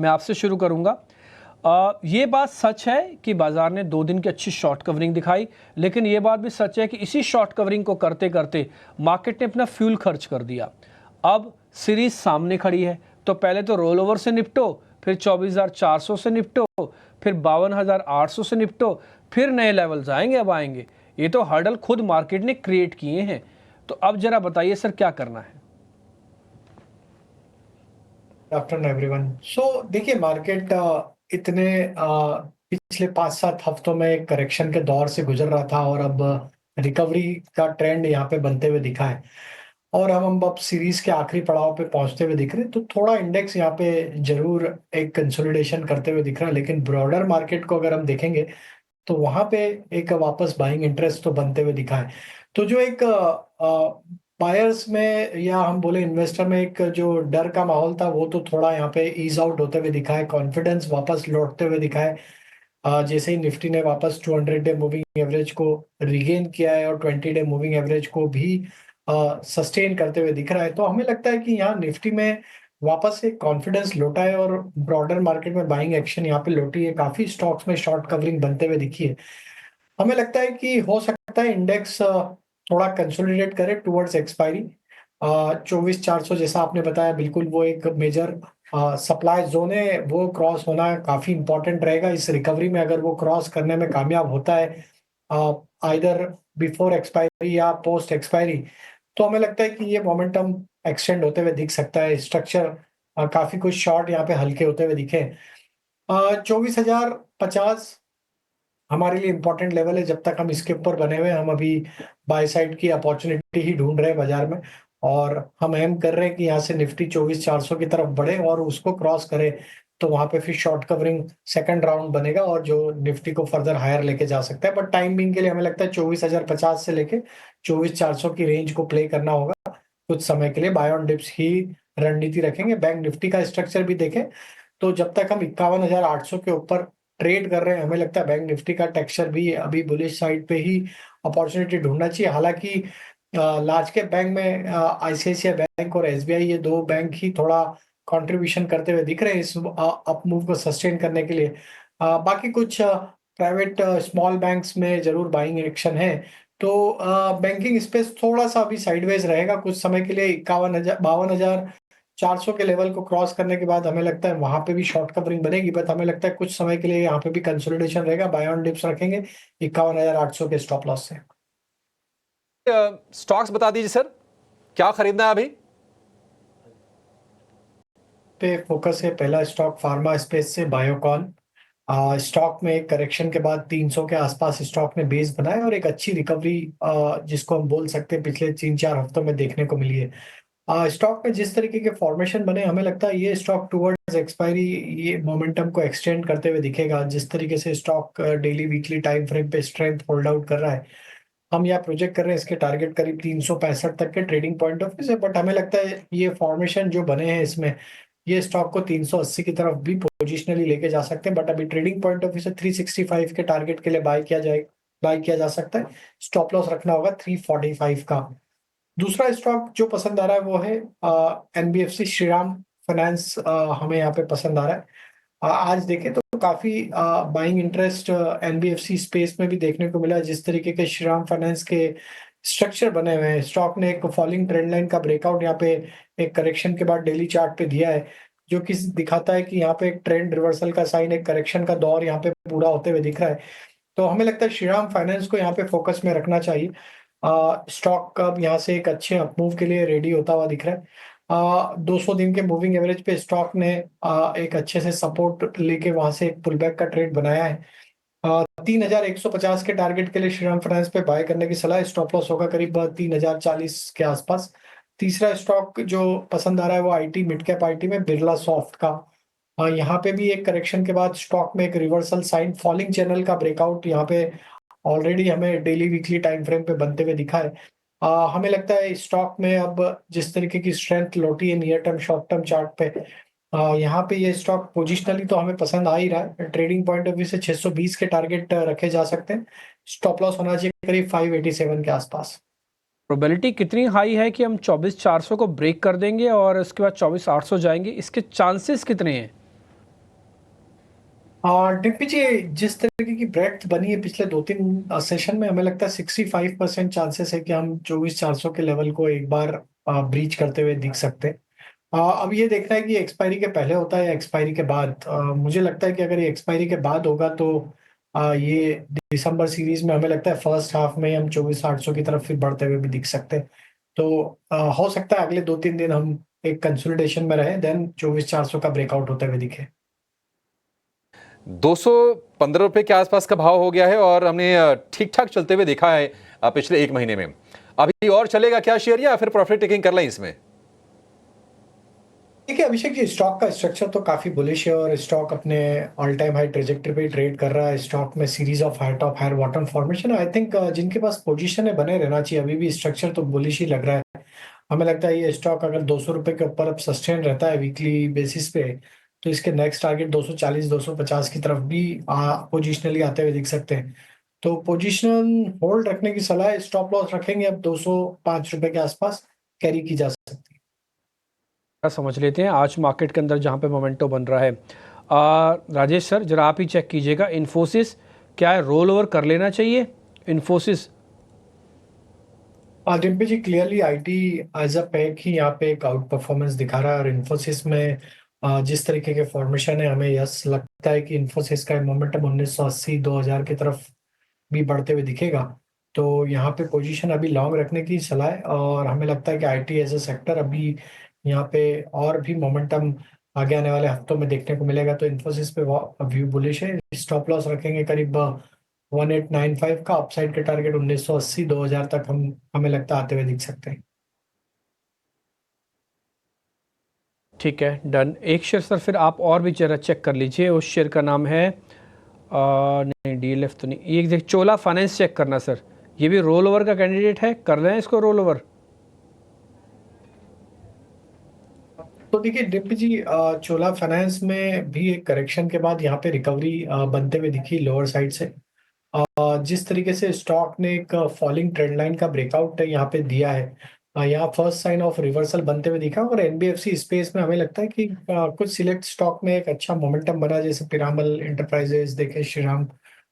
मैं आपसे शुरू करूंगा। ये बात सच है कि बाजार ने 2 दिन की अच्छी शॉर्ट कवरिंग दिखाई, लेकिन ये बात भी सच है कि इसी शॉर्ट कवरिंग को करते करते मार्केट ने अपना फ्यूल खर्च कर दिया। अब सीरीज सामने खड़ी है, तो पहले तो रोल ओवर से निपटो, फिर 24,400 से निपटो, फिर 52,800 से निपटो, फिर नए लेवल्स आएंगे। अब आएंगे, ये तो हर्डल खुद मार्केट ने क्रिएट किए हैं। तो अब जरा बताइए सर, क्या करना है? Afternoon everyone. सो देखिए, मार्केट इतने पिछले 5-7 हफ्तों में एक करेक्शन के दौर से गुजर रहा था और अब रिकवरी का ट्रेंड यहाँ पे बनते हुए दिखा है और हम अब सीरीज के आखिरी पड़ाव पे पहुंचते हुए दिख रहे हैं। तो थोड़ा इंडेक्स यहाँ पे जरूर एक कंसोलिडेशन करते हुए दिख रहा है, लेकिन ब्रॉडर मार्केट को अगर हम देखेंगे तो वहां पे एक वापस बाइंग इंटरेस्ट तो बनते हुए दिखा है। तो जो एक बायर्स में या हम बोले इन्वेस्टर में एक जो डर का माहौल था, वो तो थोड़ा यहाँ पे ईज आउट होते हुए दिखा है, कॉन्फिडेंस वापस लौटते हुए दिखा है। जैसे ही निफ्टी ने वापस 200 डे मूविंग एवरेज को रिगेन किया है और 20 डे मूविंग एवरेज को भी सस्टेन करते हुए दिख रहा है, तो हमें लगता है कि यहाँ निफ्टी में वापस एक कॉन्फिडेंस लौटा है और ब्रॉडर मार्केट में बाइंग एक्शन यहाँ पे लौटी है। काफी स्टॉक्स में शॉर्ट कवरिंग बनते हुए दिखी है। हमें लगता है कि हो सकता है इंडेक्स थोड़ा कंसोलिडेट करे टुवर्ड्स एक्सपायरी। 24,400 जैसा आपने बताया, बिल्कुल वो एक मेजर सप्लाई जोन है, वो क्रॉस होना काफी इंपॉर्टेंट रहेगा इस रिकवरी में। अगर वो क्रॉस करने में कामयाब होता है आइदर बिफोर एक्सपायरी या पोस्ट एक्सपायरी, तो हमें लगता है कि ये मोमेंटम एक्सटेंड होते हुए दिख सकता है। स्ट्रक्चर काफी कुछ शॉर्ट यहाँ पे हल्के होते हुए दिखे। 24,050 हमारे लिए इंपॉर्टेंट लेवल है। जब तक हम इसके ऊपर बने हुए हैं, हम अभी बाय साइड की अपॉर्चुनिटी ही ढूंढ रहे हैं बाजार में और हम एम कर रहे हैं कि यहाँ से निफ्टी 24,400 की तरफ बढ़े और उसको क्रॉस करे, तो वहां पे फिर शॉर्ट कवरिंग सेकंड राउंड बनेगा और जो निफ्टी को फर्दर हायर लेके जा सकता है। बट टाइम बिंग के लिए हमें लगता है 24,050 से लेके 24,400 की रेंज को प्ले करना होगा कुछ समय के लिए। बाय ऑन डिप्स ही रणनीति रखेंगे। बैंक निफ्टी का स्ट्रक्चर भी देखें तो जब तक हम 51,800 के ऊपर ट्रेड कर रहे हैं, हमें लगता है बैंक निफ्टी का टेक्सचर भी अभी बुलिश साइड पे ही अपॉर्चुनिटी ढूंढना चाहिए। हालांकि लार्ज कैप बैंक में आईसीआईसीआई बैंक और एसबीआई, ये दो बैंक ही थोड़ा कंट्रीब्यूशन करते हुए दिख रहे हैं इस अप मूव को सस्टेन करने के लिए। बाकी कुछ प्राइवेट स्मॉल बैंक्स में जरूर बाइंग एक्शन है। तो बैंकिंग स्पेस थोड़ा सा अभी साइडवेज रहेगा कुछ समय के लिए। 52,400 के लेवल को क्रॉस करने के बाद हमें लगता है वहां पे भी शॉर्ट कवरिंग बनेगी, बट हमें लगता है कुछ समय के लिए यहाँ पे भी कंसोलिडेशन रहेगा। बाय ऑन डिप्स रखेंगे 51,800 के स्टॉप लॉस से। स्टॉक्स बता दीजिए सर, क्या खरीदना है अभी? पे फोकस है। पहला स्टॉक फार्मा स्पेस से बायोकॉन। स्टॉक में एक करेक्शन के बाद 300 के आसपास स्टॉक ने बेस बनाया और एक अच्छी रिकवरी जिसको हम बोल सकते हैं पिछले 3-4 हफ्तों में देखने को मिली है। स्टॉक में जिस तरीके के फॉर्मेशन बने, हमें लगता है ये स्टॉक टुवर्ड्स एक्सपायरी ये मोमेंटम को एक्सटेंड करते हुए दिखेगा। जिस तरीके से stock daily weekly time frame पे स्ट्रेंथ होल्ड आउट कर रहा है, हम यहाँ प्रोजेक्ट कर रहे हैं इसके टारगेट करीब 365 तक के ट्रेडिंग पॉइंट ऑफ व्यू से। बट हमें लगता है ये फॉर्मेशन जो बने हैं इसमें, ये स्टॉक को 380 की तरफ भी पोजिशनली लेके जा सकते हैं। बट अभी ट्रेडिंग पॉइंट ऑफ व्यू से 365 के टारगेट के लिए बाय किया जा सकता है। स्टॉप लॉस रखना होगा 345 का। दूसरा स्टॉक जो पसंद आ रहा है वो है एनबीएफसी श्रीराम फाइनेंस। हमें यहाँ पे पसंद आ रहा है। आज देखें तो काफी बाइंग इंटरेस्ट एनबीएफसी स्पेस में भी देखने को मिला। जिस तरीके के श्रीराम फाइनेंस के स्ट्रक्चर बने हुए हैं, स्टॉक ने एक फॉलिंग ट्रेंड लाइन का ब्रेकआउट यहाँ पे एक करेक्शन के बाद डेली चार्ट पे दिया है, जो कि दिखाता है कि यहाँ पे एक ट्रेंड रिवर्सल का साइन, एक करेक्शन का दौर यहाँ पे पूरा होते हुए दिख रहा है। तो हमें लगता है श्रीराम फाइनेंस को यहाँ पे फोकस में रखना चाहिए। स्टॉक अब यहाँ से एक अच्छे अपमूव के लिए रेडी होता हुआ दिख रहा है। 200 दिन के मूविंग एवरेज पे स्टॉक ने एक अच्छे से सपोर्ट लेके वहां से एक पुलबैक का ट्रेड बनाया है। 3,150 के टारगेट के लिए श्रीराम फाइनेंस पे बाय करने की सलाह। स्टॉप लॉस होगा करीब 3,040 के आसपास। तीसरा स्टॉक जो पसंद आ रहा है वो आईटी, मिड कैप आईटी में बिरला सॉफ्ट का। यहाँ पे भी एक करेक्शन के बाद स्टॉक में एक रिवर्सल साइन, फॉलिंग चैनल का ब्रेकआउट यहाँ पे ऑलरेडी हमें डेली वीकली टाइम फ्रेम पे बनते हुए दिखा है। हमें लगता है स्टॉक में अब जिस तरीके की स्ट्रेंथ लौटी है near term short term chart पे, यहाँ पे ये स्टॉक पोजिशनली तो हमें पसंद आ ही रहा है। ट्रेडिंग पॉइंट ऑफ व्यू से 620 के टारगेट रखे जा सकते हैं। स्टॉप लॉस होना चाहिए करीब 587 के आसपास। प्रोबेबिलिटी कितनी हाई है कि हम 24,400 को ब्रेक कर देंगे और उसके बाद 24,800 जाएंगे? इसके चांसेस कितने हैं? डिम्पी जी, जिस तरीके की ब्रेड्थ बनी है पिछले 2-3 सेशन में, हमें लगता है 65% चांसेस है कि हम 24,400 के लेवल को एक बार ब्रीच करते हुए दिख सकते हैं। अब ये देखना है कि एक्सपायरी के पहले होता है या एक्सपायरी के बाद। मुझे लगता है कि अगर ये एक्सपायरी के बाद होगा तो ये दिसंबर सीरीज में हमें लगता है फर्स्ट हाफ में हम 24,800 की तरफ फिर बढ़ते हुए भी दिख सकते हैं। तो हो सकता है अगले 2-3 दिन हम एक कंसोलिडेशन में रहे, देन 24,400 का ब्रेकआउट होते हुए दिखे। 215 रुपए के आसपास का भाव हो गया है और हमने ठीक ठाक चलते हुए देखा है पिछले एक महीने में। अभी और चलेगा क्या शेयर या फिर प्रॉफिट टेकिंग कर लें इसमें? देखिए अभिषेक जी, स्टॉक का स्ट्रक्चर तो काफी बुलिश है और स्टॉक अपने ऑल टाइम हाई ट्रेजेक्टरी पे ट्रेड कर रहा है। स्टॉक में series of high top higher bottom formation, I think जिनके पास पोजीशन है बने रहना चाहिए। अभी भी स्ट्रक्चर तो बुलिश ही लग रहा है। हमें लगता है ये स्टॉक अगर 200 रुपए के ऊपर अब सस्टेन रहता है वीकली बेसिस पे, तो इसके नेक्स्ट टारगेट 240 250 की तरफ भी पोजिशनली आते हुए दिख सकते हैं। तो पोजीशन होल्ड रखने की सलाह है। स्टॉप लॉस रखेंगे अब 205 रुपए के आसपास कैरी की जा सकती है। समझ लेते हैं आज मार्केट के अंदर जहां पे मोमेंटो बन रहा है। राजेश सर जरा आप ही चेक कीजिएगा, इन्फोसिस क्या है, रोल ओवर कर लेना चाहिए Infosys? Dimpy ji, clearly IT as a pack ही यहाँ पे एक आउट परफॉर्मेंस दिखा रहा है और इन्फोसिस में जिस तरीके के फॉर्मेशन है, हमें यस लगता है कि इन्फोसिस का मोमेंटम 1980 2000 की तरफ भी बढ़ते हुए दिखेगा। तो यहाँ पे पोजीशन अभी लॉन्ग रखने की सलाह है और हमें लगता है कि आईटी एज अ सेक्टर अभी यहाँ पे और भी मोमेंटम आगे आने वाले हफ्तों में देखने को मिलेगा। तो इन्फोसिस पे व्यू बुलिश है। स्टॉप लॉस रखेंगे करीब 1895 का। अपसाइड के टारगेट 1980 2000 तक हम हमें लगता है आते हुए दिख सकते हैं। ठीक है, डन। एक शेयर सर फिर आप और भी जरा चेक कर लीजिए, उस शेयर का नाम है नहीं डीएलएफ तो नहीं, ये देख चोला फाइनेंस चेक करना सर, ये भी रोल ओवर का कैंडिडेट है, कर रहे हैं इसको रोल ओवर? तो देखिए डिम्पी जी, चोला फाइनेंस में भी एक करेक्शन के बाद यहाँ पे रिकवरी बनते हुए दिखी लोअर साइड से। जिस तरीके से स्टॉक ने एक फॉलिंग ट्रेंड लाइन का ब्रेकआउट यहाँ पे दिया है, यहाँ फर्स्ट साइन ऑफ रिवर्सल बनते हुए दिखा। और एनबीएफसी स्पेस में हमें लगता है कि कुछ सिलेक्ट स्टॉक में एक अच्छा मोमेंटम बना, जैसे पिरामल एंटरप्राइजेस देखे, श्रीराम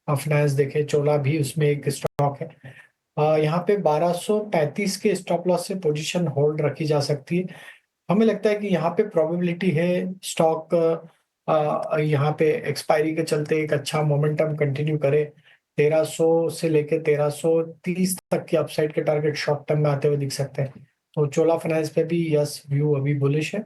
फाइनेंस देखे, चोला भी उसमें एक स्टॉक है। यहाँ पे 1235 के स्टॉप लॉस से पोजीशन होल्ड रखी जा सकती है। हमें लगता है कि यहाँ पे प्रोबेबिलिटी है स्टॉक यहाँ पे एक्सपायरी के चलते एक अच्छा मोमेंटम कंटिन्यू करे। 1300 से लेके 1330 तक की अपसाइड के टारगेट शॉर्ट टर्म में आते हुए दिख सकते हैं। तो चोला फाइनेंस पे भी यस व्यू अभी बुलिश है।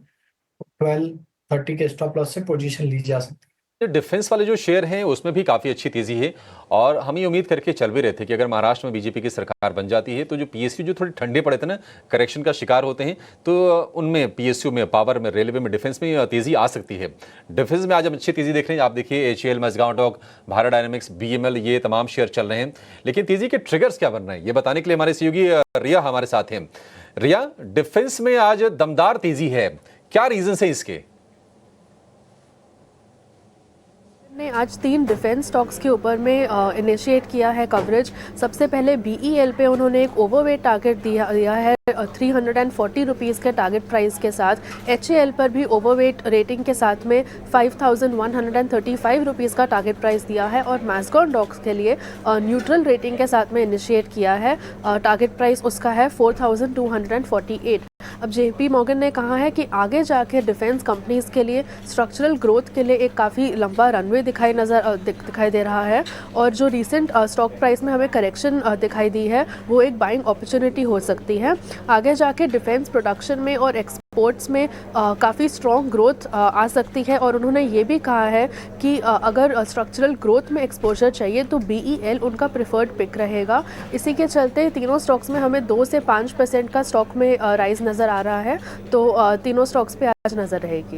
1230 के स्टॉप लॉस से पोजीशन ली जा सकती है। डिफेंस वाले जो शेयर हैं उसमें भी काफी अच्छी तेजी है और हम ये उम्मीद करके चल भी रहे थे कि अगर महाराष्ट्र में बीजेपी की सरकार बन जाती है तो जो पीएसयू जो थोड़े ठंडे पड़े थे ना, करेक्शन का शिकार होते हैं, तो उनमें पीएसयू में, पावर में, रेलवे में, डिफेंस में तेजी आ सकती है। डिफेंस में आज हम अच्छी तेजी देख रहे हैं। आप देखिए HAL, Mazagon dock, Bharat dynamics, BML, ये तमाम शेयर चल रहे हैं। लेकिन तेजी के ट्रिगर्स क्या बन रहे हैं ये बताने के लिए हमारे सहयोगी रिया हमारे साथ हैं। रिया, डिफेंस में आज दमदार तेजी है, क्या रीजन है इसके? ने आज 3 डिफेंस स्टॉक्स के ऊपर में इनिशिएट किया है कवरेज। सबसे पहले बीईएल पे उन्होंने एक ओवरवेट टारगेट दिया है 340 रुपीज़ के टारगेट प्राइस के साथ। एचएएल पर भी ओवरवेट रेटिंग के साथ में 5135 रुपीज़ का टारगेट प्राइस दिया है और मैस्कॉन डॉक्स के लिए न्यूट्रल रेटिंग के साथ में इनिशिएट किया है। टारगेट प्राइस उसका है 4248। अब जेपी मॉर्गन ने कहा है कि आगे जाके डिफेंस कंपनीज के लिए स्ट्रक्चरल ग्रोथ के लिए एक काफ़ी लंबा रनवे दिखाई दे रहा है और जो रीसेंट स्टॉक प्राइस में हमें करेक्शन दिखाई दी है वो एक बाइंग अपॉर्चुनिटी हो सकती है। आगे जाके डिफेंस प्रोडक्शन में और एक्सपोर्ट्स में काफ़ी स्ट्रॉन्ग ग्रोथ आ सकती है और उन्होंने ये भी कहा है कि अगर स्ट्रक्चरल ग्रोथ में एक्सपोजर चाहिए तो बीईएल उनका प्रिफर्ड पिक रहेगा। इसी के चलते तीनों स्टॉक्स में हमें 2 से 5% का स्टॉक में राइज नज़र आ रहा है। तो तीनों स्टॉक्स पे आज नज़र रहेगी।